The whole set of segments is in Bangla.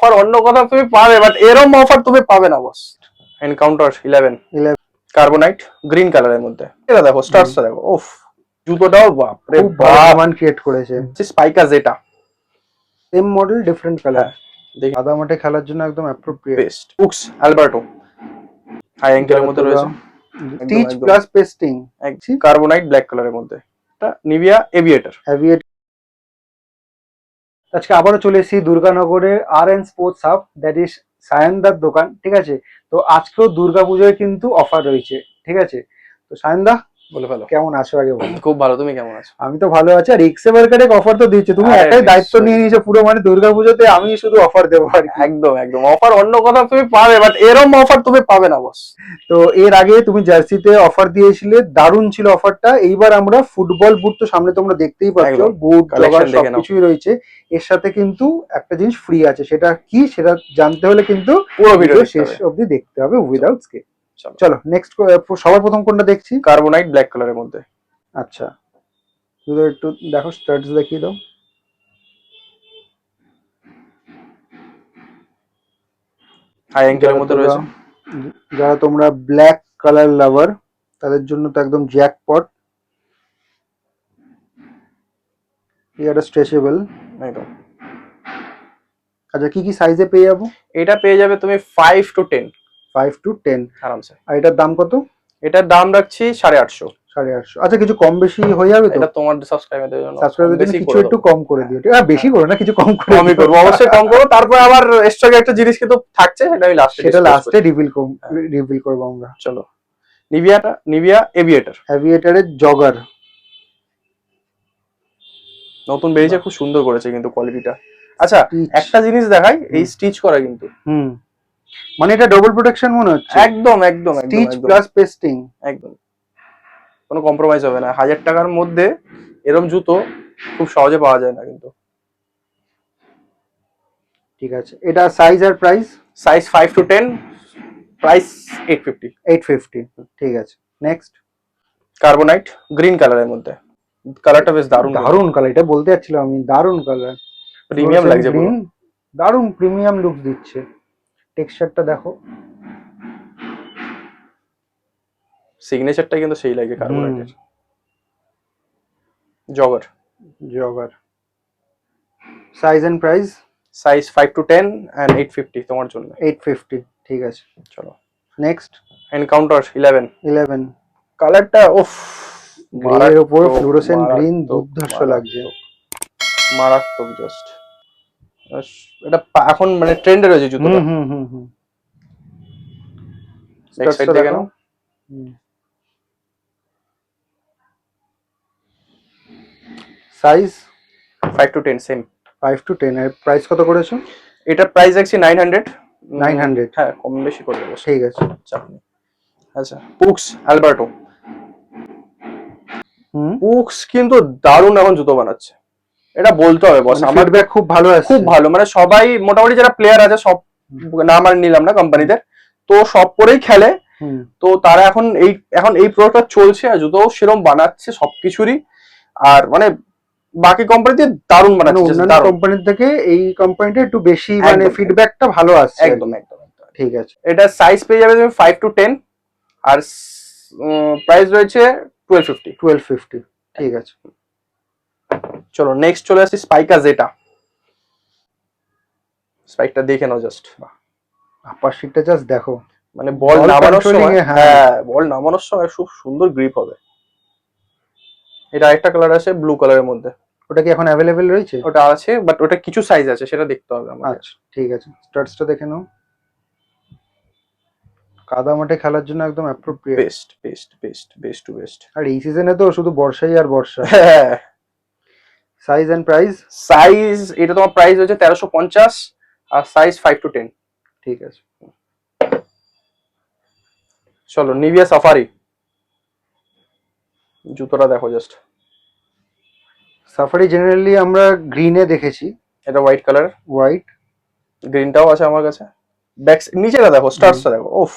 অফার অন্য কথা তুমি পাবে, বাট এরকম অফার তুমি পাবে না বস। এনকাউন্টার 11 কার্বোনাইট গ্রিন কালারের মধ্যে, এটা দেখো স্টারসটা দেখো, উফ জুতোটাও বাপ রে খুব ভালো বাপ। ডিমান্ড ক্রিয়েট করেছে। স্পাইকার যেটা সেম মডেল ডিফারেন্ট কালার, হ্যাঁ দেখি সাদা মাঠে খেলার জন্য একদম appropriate. Best books Alberto high অ্যাঙ্কেলের মধ্যে রয়েছে, stitch plus pasting, carbonite black কালারের মধ্যে, এটা নিভিয়া এভিয়েটর। আজকে আবারও চলে এসেছি দুর্গানগরের RN sports hub, that is সায়নদার দোকান, ঠিক আছে। তো আজকেও দুর্গাপুজোয় কিন্তু অফার রয়েছে, ঠিক আছে। তো সায়নদা বলে ফেলো, কেমন আছো আগে বলো। খুব ভালো, তুমি কেমন আছো? আমি তো ভালো আছি। আর এক্সে মার্কেটে অফার তো দিচ্ছে, তুমি আরে একাই দায়িত্ব নিশ্চয়ই। নিয়ে নিয়েছো পুরো, মানে দুর্গাপুজোতে আমি শুধু অফার দেবো আর কি। একদম একদম, অফার অন্য কথা তুমি পাবে, বাট এরকম অফার তুমি পাবে না বস। তো এর আগে তুমি জার্সিতে অফার দিয়েছিলে, দারুণ ছিল অফারটা। এইবার আমরা ফুটবল বুট তো সামনে তোমরা দেখতেই পাচ্ছ, একদম। বুট Collection জগার দেখে নাও। সবকিছুই রয়েছে। এর সাথে কিন্তু একটা জিনিস ফ্রি আছে, সেটা কি সেটা জানতে হলে কিন্তু পুরো ভিডিও ভিডিও দেখতে শেষ হবে। অবধি দেখতে হবে উইদাউট স্কিপ। চলো চলো নেক্সট, সবার প্রথম কোনটা দেখছি? কার্বোনাইট ব্ল্যাক কালারের মধ্যে, আচ্ছা, শুধু একটু দেখো, স্টার্টস দেখিয়ে দাও। হাই অ্যাঙ্কেলের মধ্যে রয়েছে, যারা তোমরা ব্ল্যাক কালার লাভার তাদের জন্য তো একদম জ্যাকপট। এটা স্ট্রেচেবল। একদম। আচ্ছা, কি কি সাইজে পেয়ে যাবো? এটা পেয়ে যাবে তুমি 5 to 10 5 to 10 আরামসে। আর এটার দাম কত? এটার দাম রাখছি 850। 850। আচ্ছা, কিছু কম বেশি হয়ে যাবে তো? এটা তোমার সাবস্ক্রাইবারদের জন্য সাবস্ক্রাইবারের জন্য বেশি কিছু করে একটু দেবো। কম করে দিও, ঠিক আছে? বেশি করো না, কিছু কম করে কমই দিও। করবো, অবশ্যই কম করবো। তারপর আবার এক্সট্রা একটা জিনিস কিন্তু থাকছে, সেটা আমি লাস্টে সেটা লাস্টে হ্যাঁ। রিভিল করবো আমরা। চলো নিভিয়া এভিয়েটর অ্যাভিয়েটারের জগার নতুন বেরিয়েছে, খুব সুন্দর করেছে কিন্তু কোয়ালিটিটা। আচ্ছা Stitch। একটা জিনিস দেখাই, এই স্টিচ করা কিন্তু মানে এটা ডবল প্রোটেকশন মনে হচ্ছে। একদম একদম একদম স্টিচ একদম প্লাস পেস্টিং। একদম, কোনো কম্প্রোমাইজ হবে না। 1000 টাকার মধ্যে এরকম জুতো খুব সহজে পাওয়া যায় না কিন্তু। ঠিক আছে, এটা সাইজ আর প্রাইস? Size 5 to 10, price 850। 850। ঠিক আছে, নেক্সট। কার্বোনাইট গ্রিন কালারের মধ্যে, কালারটা বেশ দারুণ দারুণ কালার, এটা বলতে যাচ্ছিলাম আমি, দারুণ কালার, প্রিমিয়াম লাগছে পুরো। দারুণ প্রিমিয়াম লুক দিচ্ছে। টেক্সচারটা দেখো, সিগনেচারটা কিন্তু সেই লাগে কার্বোনাইটের। Jogger jogger. Size and price? Size 5 to 10 and 850 তোমার জন্য। 850। ঠিক আছে, চলো নেক্সট। এনকাউন্টার 11 11 কালারটা উফ, গ্রের উপর ফ্লুরোসেন্ট গ্রিন, দুর্ধর্ষ লাগছে। মারাত্মক জাস্ট। এটা এখন মানে ট্রেন্ডে রয়েছে জুতোটা। ব্যাক সাইড দেখে নাও। Size 5 to 10 same. 5 to 10 এর প্রাইস কত করেছো? এটার প্রাইস রাখছি 900। 900। হ্যাঁ, কম বেশি করে দেবো, ঠিক আছে। চাপ নেই। আচ্ছা পুক্স অ্যালবার্টো, পুক্স কিন্তু দারুণ এখন জুতো বানাচ্ছে, এটা বলতে হবে বস। আমার ফিডব্যাক খুব ভালো আছে, খুব ভালো, মানে সবাই মোটামুটি যারা প্লেয়ার আছে সব, নাম আর নিলাম না কোম্পানিদের, তো সব পরেই খেলে। তো তারা এখন এই প্রোডাক্টটা চলছে, আর জুতো সেরকম বানাচ্ছে সবকিছুরই। আর মানে বাকি কোম্পানিতে দারুণ বানাচ্ছে, অন্যান্য কোম্পানির থেকে এই কোম্পানিটা একটু বেশি, মানে ফিডব্যাকটা ভালো আসছে। একদম একদম। ঠিক আছে, এটা সাইজ পেয়ে যাবে তুমি 5 to 10 আর প্রাইস রয়েছে 1250। 1250। ঠিক আছে, চলো নেক্সট চলে আসছি স্পাইকার যেটা। স্পাইকটা দেখে নাও জাস্ট, আপার সিটটা জাস্ট দেখো, মানে বল নামানোর সময়, হ্যাঁ হ্যাঁ বল নামানোর সময় খুব সুন্দর গ্রিপ হবে। এটা আরেকটা কালার আছে ব্লু কালারের মধ্যে, ওটা কি এখন অ্যাভেলেবেল রয়েছে? ওটা আছে, বাট ওটা কিছু সাইজ আছে, সেটা দেখতে হবে আমাদের। আচ্ছা ঠিক আছে, স্টার্টসটা দেখে নাও। কাদা মাঠে খেলার জন্য একদম অ্যাপ্রোপ্রিয়েট। Best to best. আর এই সিজনে তো শুধু বর্ষাই আর বর্ষা। হ্যাঁ। Size and price? সাইজ এটা তোমার প্রাইস হচ্ছে 1350 আর সাইজ 5 to 10। ঠিক আছে, চলো নিভিয়া সাফারি, জুতোটা দেখো জাস্ট। সাফারি জেনারেলি আমরা গ্রিনে দেখেছি, এটা হোয়াইট কালার, হোয়াইট গ্রিনটাও আছে আমার কাছে। ব্যাক নিচেটা দেখো, স্টার্সটা দেখো, ওফ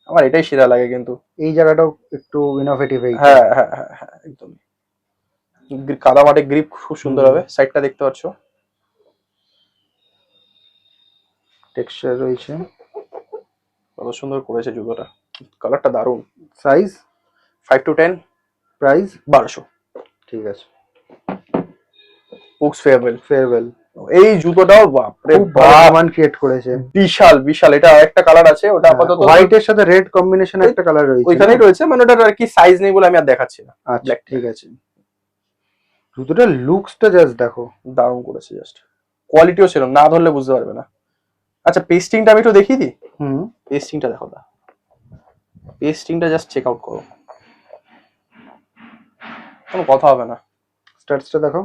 আমার এটাই সেরা লাগে কিন্তু। এই জায়গাটাও একটু ইনোভেটিভ। হ্যাঁ হ্যাঁ হ্যাঁ হ্যাঁ একদম, কাদা মাঠে গ্রিপ খুব সুন্দর হবে। সাইডটা দেখতে পাচ্ছ, টেক্সচার রয়েছে। কত সুন্দর করেছে জুতোটা, কালারটা দারুণ। Size 5 to 10, price 1200। ঠিক আছে। Books farewell. ফেয়ারওয়েল এই জুতোটাও বাপরে খুব ভালো বাপ, ডিমান্ড ক্রিয়েট করেছে। বিশাল বিশাল। এটা একটা কালার আছে, ওটা আপাতত হোয়াইট এর সাথে রেড কম্বিনেশন একটা কালার রয়েছে, ওইখানেই রয়েছে, মানে ওটার আর কি সাইজ নেই বলে আমি আর দেখাচ্ছি না। আচ্ছা ঠিক আছে। জুতোটার লুকসটা জাস্ট দেখো, দারুণ করেছে। জাস্ট কোয়ালিটিও সেরকম, না ধরলে বুঝতে পারবে না। আচ্ছা পেস্টিংটা আমি একটু দেখিয়ে দিই। পেস্টিংটা দেখো, দা পেস্টিংটা জাস্ট চেক আউট করো, কোনো কথা হবে না। স্টাডসটা দেখো,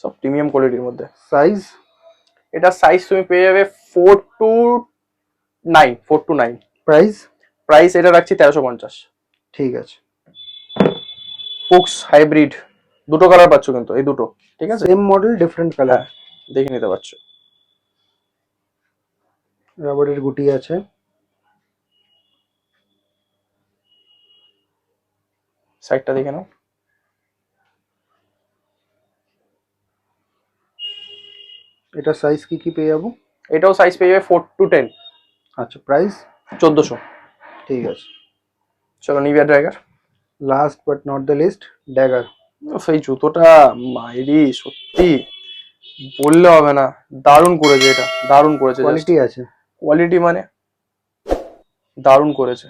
সব প্রিমিয়াম কোয়ালিটির মধ্যে। সাইজ এটা সাইজ তুমি পেয়ে যাবে 4 to 9, 4 to 9। প্রাইস প্রাইস এটা রাখছি 1350। ঠিক আছে। পুক্স হাইব্রিড, দুটো কালার পাচ্ছ কিন্তু, এই দুটো ঠিক আছে, সেম মডেল ডিফারেন্ট কালার, দেখে নিতে পারছো। রাবারের গুটি আছে, সাইডটা দেখে নাও। এটা সাইজ কি কি পেয়ে যাবো? এটাও সাইজ পেয়ে যাবে 4 to 10। আচ্ছা প্রাইস 1400। ঠিক আছে। চলো নিভিয়া ড্রাইগার। Last but not the least, dagger. সেই জুতোটা মাইরি সত্যি বললে হবে না, দারুণ করেছে এটা, দারুণ করেছে। কোয়ালিটি আছে, কোয়ালিটি মানে দারুণ করেছে,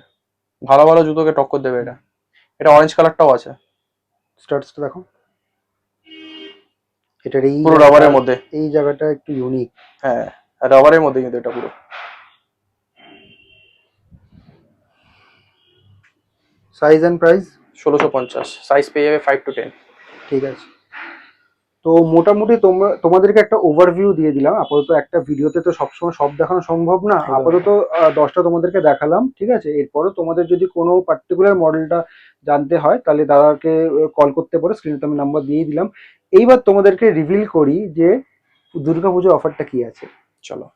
ভালো ভালো জুতোকে টক্কর দেবে এটা। এটা অরেঞ্জ কালারটাও আছে। স্টাডসটা দেখো, এটার এই পুরো রাবারের মধ্যে, এই জায়গাটা একটু ইউনিক। হ্যাঁ রাবারের মধ্যে কিন্তু এটা পুরো। Size and price 1650। সাইজ পেয়ে যাবে 5 to 10। ঠিক আছে। তো মোটামুটি তোমাদেরকে একটা ওভারভিউ দিয়ে দিলাম। আপাতত একটা ভিডিওতে তো সবসময় সব দেখানো সম্ভব না, আপাতত 10টা তোমাদেরকে দেখালাম, ঠিক আছে। এরপরও তোমাদের যদি কোনো পার্টিকুলার মডেলটা জানতে হয় তাহলে দাদাকে কল করতে পারো, স্ক্রিনে আমি নাম্বার দিয়ে দিলাম। এইবার তোমাদেরকে রিভিল করি যে দুর্গাপুজোর অফারটা কি আছে। চলো,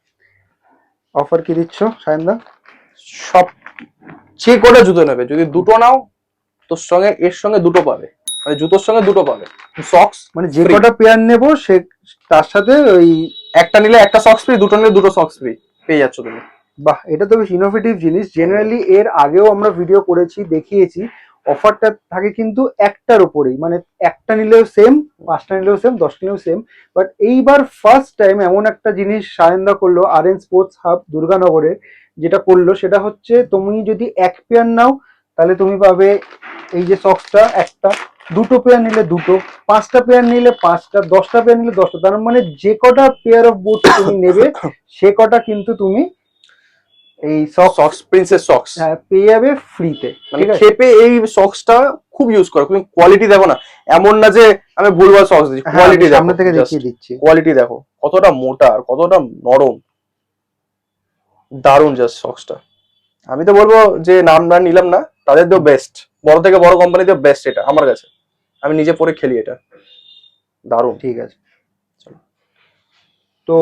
অফার কি দিচ্ছ সায়নদা? সব যে কটা জুতো নেবে, যদি দুটো নাও তোর সঙ্গে এর সঙ্গে দুটো পাবে, মানে জুতোর সঙ্গে দুটো পাবে। সক্স মানে যে কটা পেয়ার নেবো সে তার সাথে ওই একটা নিলে একটা সক্স ফ্রি, দুটো নিলে দুটো সক্স ফ্রি পেয়ে যাচ্ছ তুমি। বাহ, এটা তো বেশ ইনোভেটিভ জিনিস। জেনারেলি এর আগেও আমরা ভিডিও করেছি, দেখিয়েছি, অফারটা থাকে কিন্তু একটার উপরেই, মানে একটা নিলেও সেম, 5টা নিলেও সেম, 10টা নিলেও সেম। বাট এইবার ফার্স্ট টাইম এমন একটা জিনিস সায়নদা করলো আরএন স্পোর্টস হাব দুর্গানগরে, যেটা করলো সেটা হচ্ছে তুমি যদি এক পেয়ার নাও তাহলে তুমি পাবে এই যে সক্সটা একটা, দুটো পেয়ার নিলে দুটো, 5টা পেয়ার নিলে 5টা, 10টা পেয়ার নিলে 10টা। তার মানে যে কটা পেয়ার অফ বুট তুমি নেবে সে কটা কিন্তু তুমি এই সক্স প্রিন্সেস সক্স পেয়ে যাবে ফ্রিতে। মানে খেপে এই সক্সটা খুব ইউজ করো, তুমি কোয়ালিটি দেখো না, এমন না যে আমি ভুলভাল সক্স দিচ্ছি, কোয়ালিটি দেখো, সামনে থেকে দেখিয়ে দিচ্ছি, কোয়ালিটি দেখো কতটা মোটা আর কতটা নরম, দারুণ জাস্ট সক্সটা। আমি তো বলবো যে নাম না নিলাম না, তাদের তো বেস্ট, বড় থেকে বড় কোম্পানিতে বেস্ট এটা আমার কাছে, আমি নিজে পরে খেলি এটা, দারুণ। ঠিক আছে। তো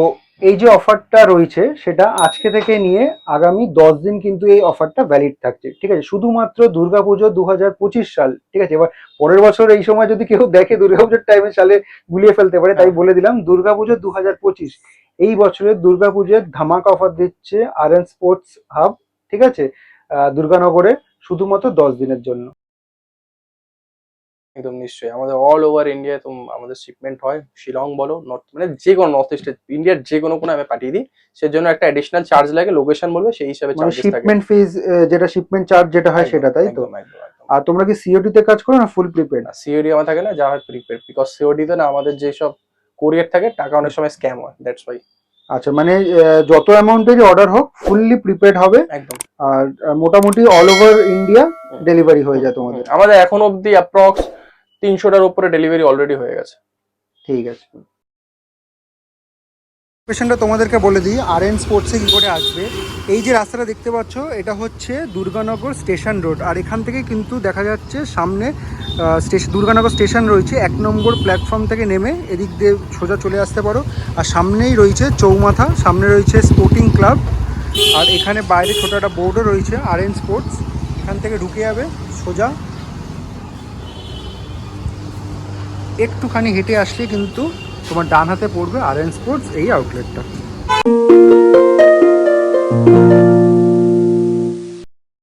এই যে অফারটা রয়েছে সেটা আজকে থেকে নিয়ে আগামী 10 দিন কিন্তু এই অফারটা ভ্যালিড থাকছে, ঠিক আছে। শুধুমাত্র দুর্গাপুজো 2025 সাল, ঠিক আছে। এবার পরের বছর এই সময় যদি কেউ দেখে দুর্গাপুজোর টাইমে সালে গুলিয়ে ফেলতে পারে, তাই বলে দিলাম দুর্গাপুজো 2025 এই বছরের দুর্গাপুজোর ধামাকা অফার দিচ্ছে আরএন স্পোর্টস হাব, ঠিক আছে, দুর্গানগরে শুধুমাত্র 10 দিনের জন্য। একদম নিশ্চয়ই, আমাদের অল ওভার ইন্ডিয়া তো আমাদের শিপমেন্ট হয়, শিলং বলো নর্থ, মানে যে কোনো নর্থ ইস্টে ইন্ডিয়ার যে কোনো কোণে আমি পাঠিয়ে দিই, সেজন্য একটা অ্যাডিশনাল চার্জ লাগে, লোকেশন বলবে সেই হিসাবে মানে চার্জেস থাকে। শিপমেন্ট ফিজ যেটা শিপমেন্ট চার্জ যেটা হয় সেটা, তাই তো? আর তোমরা কি সিওডি তে কাজ করো না ফুল প্রিপেড? সিওডি আমার থাকে না, যা হয় প্রিপেড, বিকজ সিওডি তে না আমাদের যেসব কোরিয়ার থাকে টাকা অনেক সময় স্ক্যাম হয়, দ্যাটস ওয়াই। আচ্ছা, মানে যত অ্যামাউন্টের অর্ডার হোক ফুললি প্রিপেড হবে একদম, আর মোটামুটি অল ওভার ইন্ডিয়া ডেলিভারি হয়ে যায় তোমাদের। আমাদের এখন অবধি অ্যাপ্রক্স 300টার উপরে ডেলিভারি অলরেডি হয়ে গেছে। ঠিক আছে, লোকেশনটা তোমাদেরকে বলে দিই আরএন স্পোর্টসে কী করে আসবে। এই যে রাস্তাটা দেখতে পাচ্ছ এটা হচ্ছে দুর্গানগর স্টেশন রোড, আর এখান থেকে কিন্তু দেখা যাচ্ছে সামনে দুর্গানগর স্টেশন রয়েছে। 1 নম্বর প্ল্যাটফর্ম থেকে নেমে এদিক দিয়ে সোজা চলে আসতে পারো। আর সামনেই রয়েছে চৌমাথা, সামনে রয়েছে স্পোর্টিং ক্লাব, আর এখানে বাইরে ছোটো একটা বোর্ডও রয়েছে আরএন স্পোর্টস। এখান থেকে ঢুকে যাবে সোজা, একটুখানি হেঁটে আসলে কিন্তু তোমার ডান হাতে পড়বে আরএন স্পোর্টস এই আউটলেটটা।